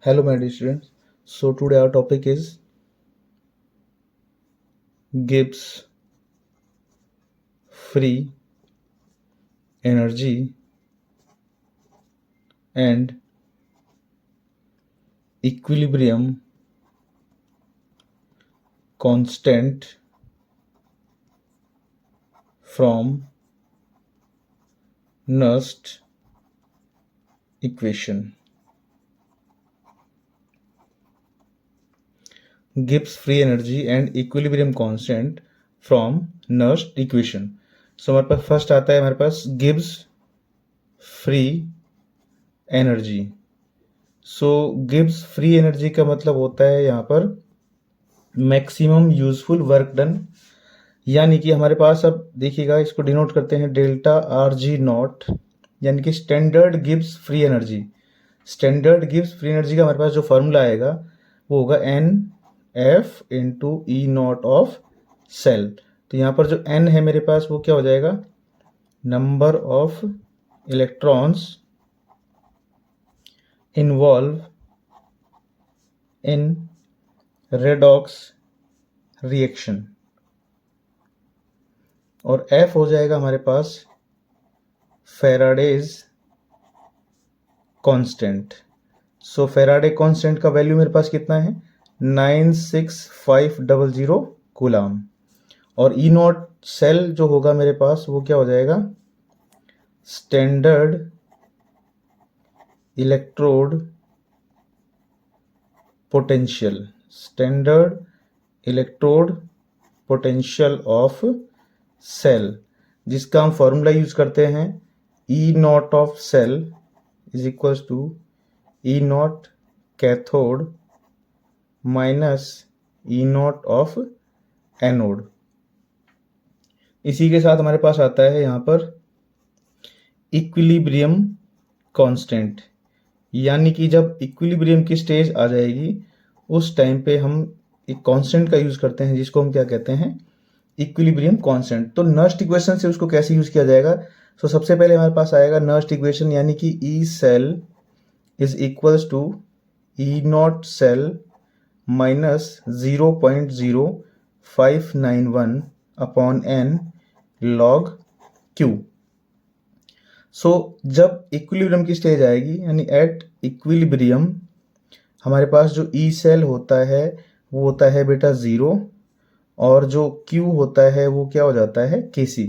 Hello, my dear students. So today our topic is Gibbs free energy and equilibrium constant from Nernst equation. Gibbs free energy and equilibrium constant from Nernst equation. So हमारे पास first आता है हमारे पास Gibbs free energy. सो Gibbs free energy का मतलब होता है यहाँ पर मैक्सिमम यूजफुल वर्क डन, यानी कि हमारे पास अब देखिएगा इसको डिनोट करते हैं डेल्टा आर जी नॉट, यानी कि standard Gibbs free energy. Standard Gibbs free energy का हमारे पास जो फॉर्मूला आएगा वो होगा n F into E naught of cell. तो यहाँ पर जो एन है मेरे पास वो क्या हो जाएगा, number of electrons involve in redox reaction, और एफ हो जाएगा हमारे पास फेराडेज कांस्टेंट. सो फेराडे कांस्टेंट का वैल्यू मेरे पास कितना है 96500 कूलाम. और ई नॉट सेल जो होगा मेरे पास वो क्या हो जाएगा, standard electrode potential. Standard electrode potential of cell, जिसका हम फॉर्मूला यूज करते हैं E naught of cell is equals to E naught cathode minus E naught of anode. इसी के साथ हमारे पास आता है यहाँ पर इक्विलिब्रियम कांस्टेंट, यानी कि जब इक्विलिब्रियम की स्टेज आ जाएगी उस टाइम पे हम एक कांस्टेंट का यूज करते हैं जिसको हम क्या कहते हैं, इक्विलिब्रियम कांस्टेंट. तो नर्स्ट इक्वेशन से उसको कैसे यूज किया जाएगा, तो सबसे पहले हमारे पास आएगा नर्स्ट इक्वेशन, यानी कि E cell is equals to E naught cell minus 0.0591 upon n log Q. So जब इक्विलिब्रियम की स्टेज आएगी यानी एट इक्विलिब्रियम हमारे पास जो ई सेल होता है वो होता है बेटा 0, और जो Q होता है वो क्या हो जाता है Kc,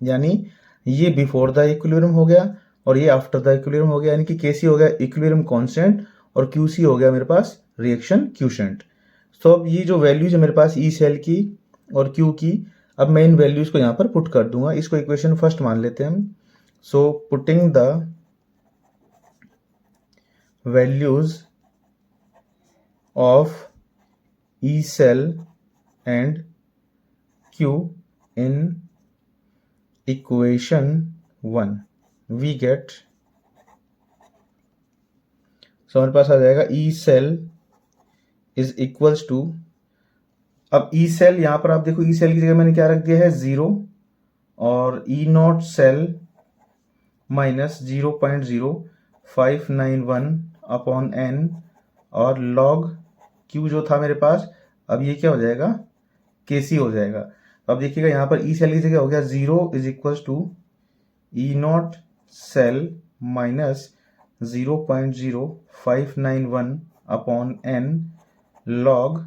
यानी ये बिफोर द इक्विलिब्रियम हो गया और ये आफ्टर द इक्विलिब्रियम हो गया, यानी कि Kc हो गया इक्विलिब्रियम कांस्टेंट और Qc हो गया मेरे पास रिएक्शन क्यूशेंट. तो अब ये जो वैल्यूज है मेरे पास ई सेल की और Q की, अब मैं इन वैल्यूज को यहाँ पर पुट कर दूंगा. इसको इक्वेशन फर्स्ट मान लेते हैं हम. So putting the values of E cell and Q in equation 1 we get, so हमारे पास आ जाएगा E cell is equals to, अब E cell यहाँ पर आप देखो E cell की जगह मैंने क्या रख दिया है 0 और E naught cell minus 0.0591 upon n और log Q जो था मेरे पास, अब ये क्या हो जाएगा Kc हो जाएगा. अब देखिएगा यहाँ पर ई सेल की जगह हो गया 0 is equals to E naught cell minus 0.0591 upon n log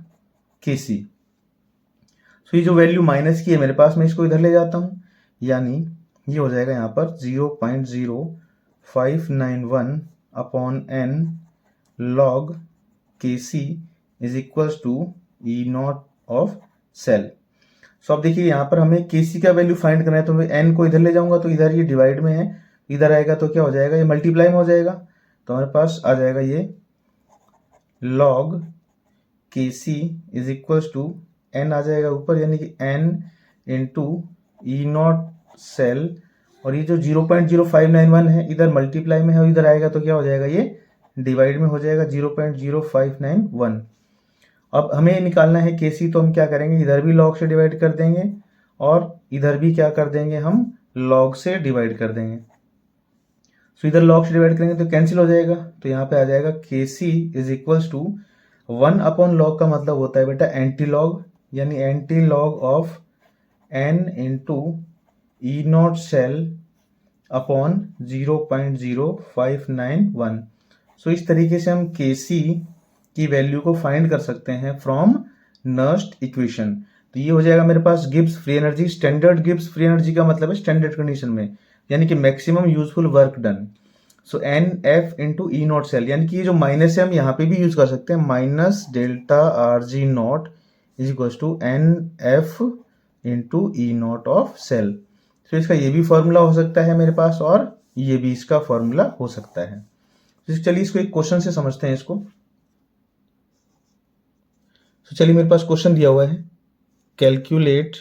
Kc. So ये जो वैल्यू माइनस की है मेरे पास मैं इसको इधर ले जाता हूँ, यानी ये हो जाएगा यहाँ पर 0.0591 upon n log Kc is equals to E naught of cell. So अब देखिए यहाँ पर हमें Kc का वैल्यू फाइंड करना है, तो मैं n को इधर ले जाऊंगा तो इधर ये डिवाइड में है, इधर आएगा तो क्या हो जाएगा, ये मल्टीप्लाई में हो जाएगा. तो हमारे पास आ जाएगा ये log Kc is equals to n आ जाएगा ऊपर, यानी कि n into E naught cell, और ये जो 0.0591 है इधर मल्टीप्लाई में है और इधर आएगा तो क्या हो जाएगा, ये डिवाइड में हो जाएगा 0.0591. अब हमें निकालना है Kc, तो हम क्या करेंगे, इधर भी log से डिवाइड कर देंगे और इधर भी क्या कर देंगे, हम log से डिवाइड कर देंगे. सो इधर लॉग से डिवाइड करेंगे तो कैंसिल हो जाएगा, तो यहाँ पे आ जाएगा के सी इज इक्वल्स टू 1/log का मतलब होता है बेटा एंटी लॉग, यानी anti log of n into E naught cell upon 0.0591। So इस तरीके से हम के सी की वैल्यू को फाइंड कर सकते हैं फ्रॉम नर्स्ट इक्वेशन। तो ये हो जाएगा मेरे पास Gibbs free energy. Standard Gibbs free energy का मतलब है स्टैंडर्ड कंडीशन में, यानी कि maximum useful work done. So n F into E naught cell, यानी कि ये जो माइनस है हम यहाँ पे भी यूज कर सकते हैं, minus delta R G naught is equal to n F into E naught of cell. तो इसका ये भी फॉर्मूला हो सकता है मेरे पास, और ये भी इसका फॉर्मूला हो सकता है। तो चलिए इसको एक क्वेश्चन से समझते हैं इसको। तो चलिए मेरे पास क्वेश्चन दिया हुआ है, calculate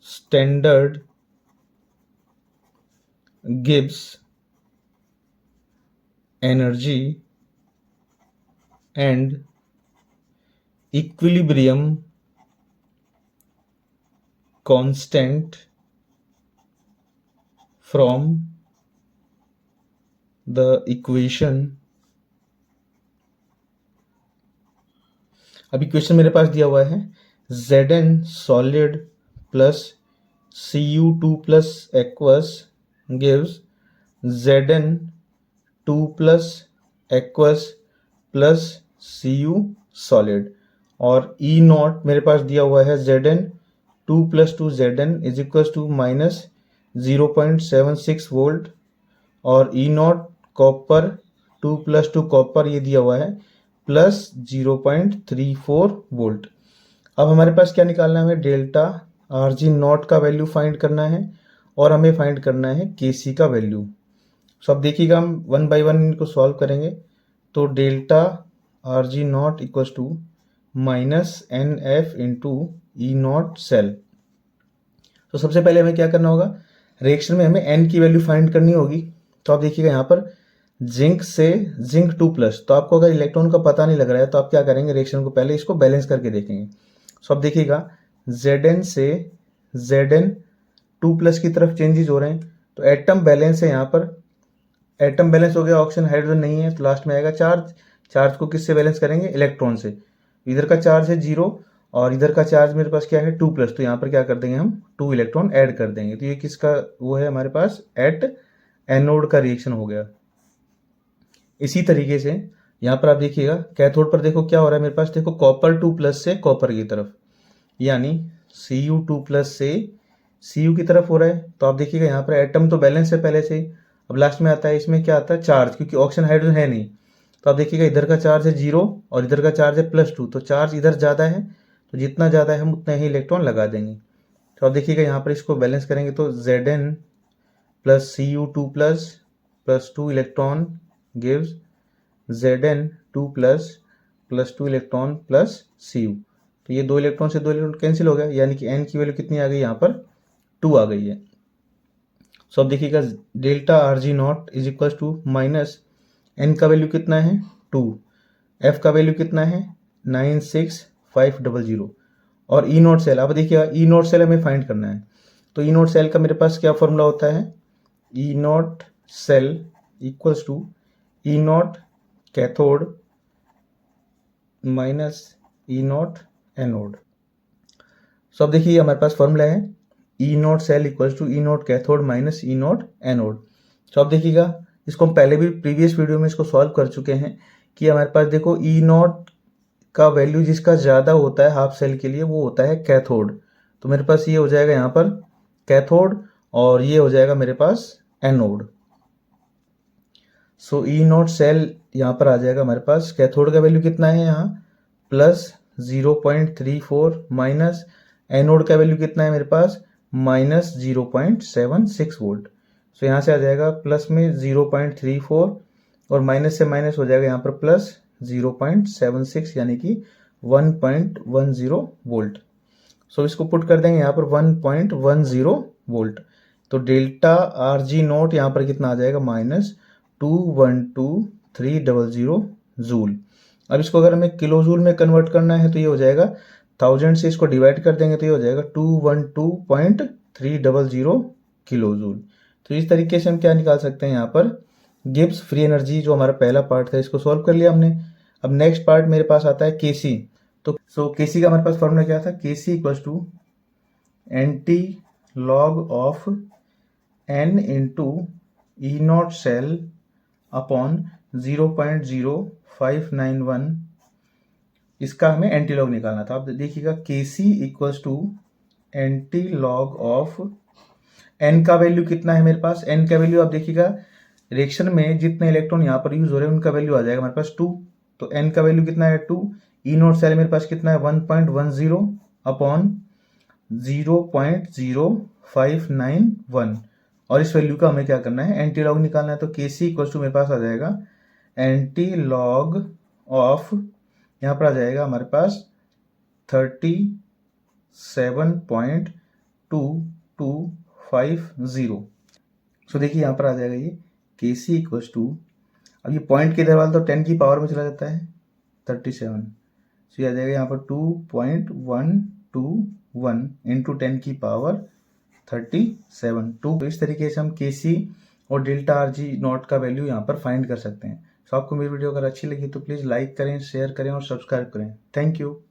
standard Gibbs energy and equilibrium constant from the equation. अब इक्वेशन मेरे पास दिया हुआ है Zn solid plus Cu2 plus aqueous gives Zn 2 plus aqueous plus Cu solid, और E नॉट मेरे पास दिया हुआ है Zn 2 plus 2 Zn is equal to minus 0.76 volt, और E naught copper 2 plus 2 copper ये दिया हुआ है प्लस 0.34 वोल्ट। अब हमारे पास क्या निकालना है, हमें डेल्टा आर जी नॉट का वैल्यू फाइंड करना है, और हमें फाइंड करना है के सी का वैल्यू। सो अब देखिएगा हम वन बाय वन इनको सॉल्व करेंगे। तो delta R G naught equals to minus n F into E naught cell. तो सबसे पहले हमें क्या करना होगा, रिएक्शन में हमें एन की वैल्यू फाइंड करनी होगी। तो आप देखिएगा यहाँ पर जिंक से जिंक 2 प्लस, तो आपको अगर इलेक्ट्रॉन का पता नहीं लग रहा है तो आप क्या करेंगे, रिएक्शन को पहले इसको बैलेंस करके देखेंगे। सो अब देखिएगा Zn से Zn 2 प्लस की तरफ चेंजेस हो रहे हैं, तो एटम बैलेंस है, यहाँ पर एटम बैलेंस हो गया, ऑक्सीजन हाइड्रोजन नहीं है, तो लास्ट में आएगा चार्ज। चार्ज को किससे बैलेंस करेंगे, इलेक्ट्रॉन से। इधर का चार्ज है 0 और इधर का चार्ज मेरे पास क्या है 2 प्लस, तो यहाँ पर क्या कर देंगे हम 2 इलेक्ट्रॉन ऐड कर देंगे। तो ये किसका वो है हमारे पास एट एनोड का रिएक्शन हो गया। इसी तरीके से यहाँ पर आप देखिएगा कैथोड पर देखो क्या हो रहा है मेरे पास, देखो कॉपर 2 प्लस से कॉपर की तरफ, यानी Cu2 प्लस से Cu की तरफ हो रहा है। तो आप देखिएगा यहाँ पर एटम तो बैलेंस है पहले से ही। अब लास्ट में आता है, इसमें क्या आता है चार्ज, क्योंकि ऑक्सीजन हाइड्रोजन है नहीं। तो आप देखिएगा इधर का चार्ज है 0 और इधर का चार्ज है +2, तो चार्ज इधर ज़्यादा है, तो जितना ज़्यादा है हम उतना ही इलेक्ट्रॉन लगा देंगे। तो आप देखिएगा यहाँ पर इसको बैलेंस करेंगे तो Zn plus Cu2 plus 2 electron gives Zn 2 plus 2 electron plus Cu। तो ये 2 इलेक्ट्रॉन से 2 इलेक्ट्रॉन कैंसिल हो गया, यानी कि n की वैल्यू कितनी आ गई, यहाँ पर 2 आ गई है। सो अब देखिएगा delta R G naught is equal to minus n का वैल्यू कितना है 2, f का वैल्यू कितना है 96500, और ई नॉट सेल, अब देखिएगा ई नॉट सेल हमें फाइंड करना है। तो ई नॉट सेल का मेरे पास क्या फॉर्मूला होता है, E naught cell equals to E naught cathode minus E naught anode. So अब देखिए हमारे पास फॉर्मूला है E naught cell equals to E naught cathode minus E naught anode. So अब देखिएगा इसको हम पहले भी प्रीवियस वीडियो में इसको सॉल्व कर चुके हैं कि हमारे पास देखो ई नॉट का वैल्यू जिसका ज़्यादा होता है हाफ सेल के लिए वो होता है कैथोड। तो मेरे पास ये हो जाएगा यहाँ पर कैथोड, और ये हो जाएगा मेरे पास anode. So E naught cell यहाँ पर आ जाएगा हमारे पास, कैथोड का वैल्यू कितना है यहाँ प्लस 0.34, माइनस एनोड का वैल्यू कितना है मेरे पास माइनस 0.76 वोल्ट। सो यहाँ से आ जाएगा प्लस में 0.34 और माइनस से माइनस हो जाएगा यहाँ पर प्लस 0.76, यानी कि 1.10 वोल्ट। सो इसको पुट कर देंगे यहाँ पर 1.10 वोल्ट। तो डेल्टा आर जी नोट यहाँ पर कितना आ जाएगा माइनस 212300 जूल। अब इसको अगर हमें किलो जूल में कन्वर्ट करना है तो ये हो जाएगा 1000 से इसको डिवाइड कर देंगे तो ये हो जाएगा 212.300 किलो जूल। तो इस तरीके से हम क्या निकाल सकते हैं यहाँ पर, गिब्स फ्री एनर्जी, जो हमारा पहला पार्ट था इसको सॉल्व कर लिया हमने। अब नेक्स्ट पार्ट मेरे पास आता है केसी। तो केसी का हमारे पास फॉर्मूला क्या था, KC equals to anti log of n into E naught cell upon 0.0591। इसका हमें एंटी लॉग निकालना था। आप देखिएगा KC equals to anti log of n का वैल्यू कितना है मेरे पास, एन का वैल्यू आप देखिएगा रिएक्शन में जितने इलेक्ट्रॉन यहाँ पर यूज हो रहे हैं उनका वैल्यू आ जाएगा हमारे पास 2। तो एन का वैल्यू कितना है 2, ई नोट सेल मेरे पास कितना है 1.10 अपॉन 0.0591, और इस वैल्यू का हमें क्या करना है, एंटी लॉग निकालना है। तो के सी इक्वल टू मेरे पास आ जाएगा एंटी लॉग ऑफ, यहाँ पर आ जाएगा हमारे पास 37.2250। सो देखिए यहाँ पर आ जाएगा ये के सी इक्वल्स टू, अब ये पॉइंट के इधर वाला तो 10 की पावर में चला जाता है 37, सो ये आ जाएगा यहाँ पर 2.121 इंटू 10 की पावर 37 2। तो इस तरीके से हम के सी और डेल्टा आर जी नॉट का वैल्यू यहाँ पर फाइंड कर सकते हैं। सो आपको मेरी वीडियो अगर अच्छी लगी तो प्लीज़ लाइक करें, शेयर करें और सब्सक्राइब करें। Thank you.